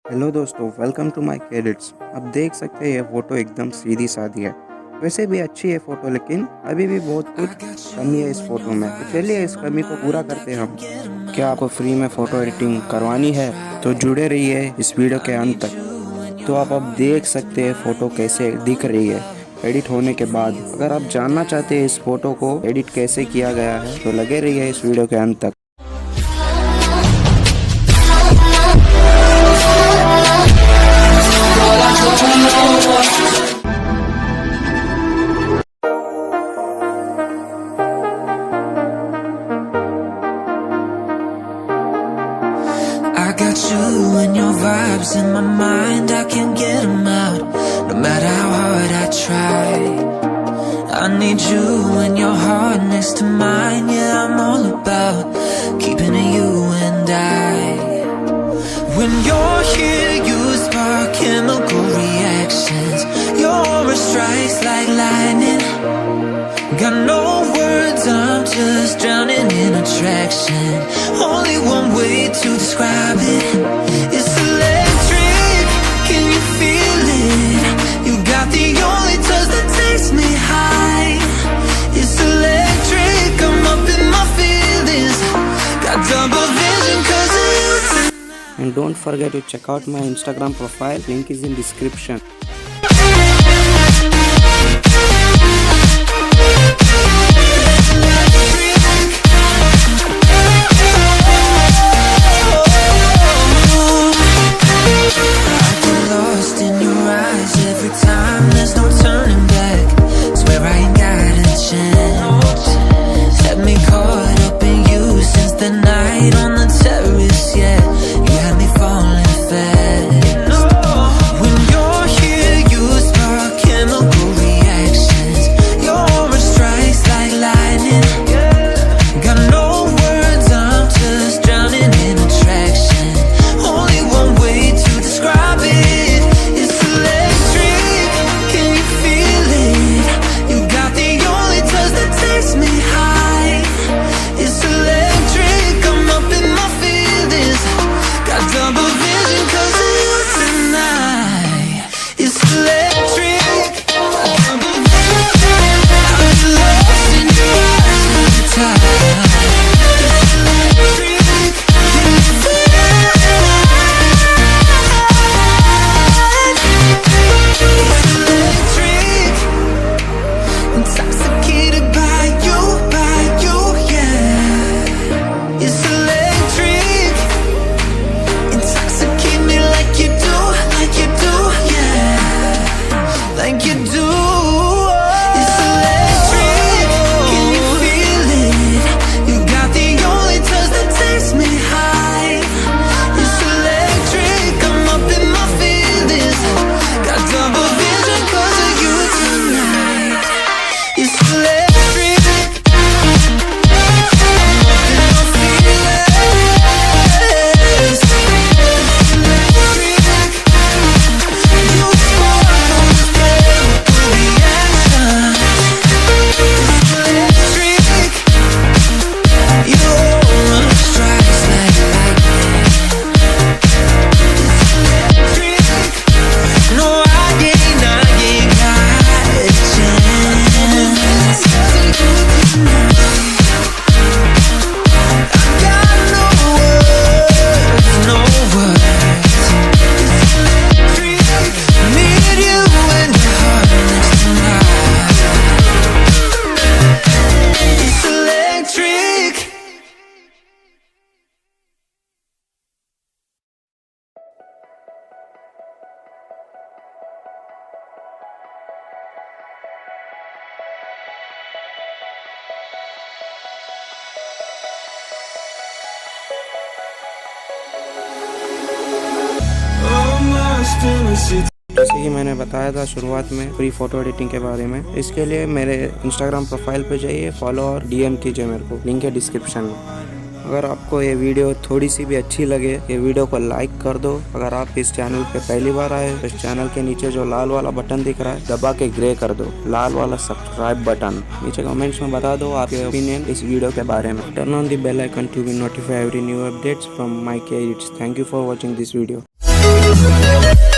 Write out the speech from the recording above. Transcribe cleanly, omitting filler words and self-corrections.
Hello दोस्तों, welcome to my credits. अब देख सकते हैं ये फ़ोटो एकदम सीधी सादी है। वैसे भी अच्छी है फ़ोटो, लेकिन अभी भी बहुत कुछ कमी है इस फ़ोटो में। तो चलिए इस कमी को पूरा करते हैं हम। क्या आपको फ्री में फ़ोटो एडिटिंग करवानी है तो जुड़े रहिए इस वीडियो के अंत तक। तो आप अब देख सकते हैं फ़ोटो कैसे दिख रही है एडिट होने के बाद। अगर आप जानना चाहते हैं इस फ़ोटो को एडिट कैसे किया गया है तो लगे रहिए इस वीडियो के अंत तक। I got you and your vibes in my mind, I can't get them out, no matter how hard I try. I need you and your heart next to mine, yeah, I'm all about keeping it you and I. When you're here, you spark chemical reactions, your aura strikes like lightning. Got no words, I'm just drowning in attraction. Only one way to describe it. It's electric, can you feel it? You got the only touch that takes me high. It's electric, I'm up in my feelings. Got double vision 'cause of you tonight. And don't forget to check out my Instagram profile, link is in description. जैसे कि मैंने बताया था शुरुआत में free photo editing के बारे में, इसके लिए मेरे इंस्टाग्राम प्रोफाइल पे जाइए, फॉलो और डीएम कीजिए मेरे को, लिंक है डिस्क्रिप्शन में। अगर आपको ये वीडियो थोड़ी सी भी अच्छी लगे, ये वीडियो को लाइक कर दो। अगर आप इस चैनल पे पहली बार आए तो इस चैनल के नीचे जो लाल वाला बटन दिख रहा है दबा के ग्रे कर दो, लाल वाला सब्सक्राइब बटन। नीचे कमेंट्स में बता दो आपके ओपिनियन इस वीडियो के बारे में। Turn on the bell icon to be notified every new updates from my credits. Thank you for watching this video. you.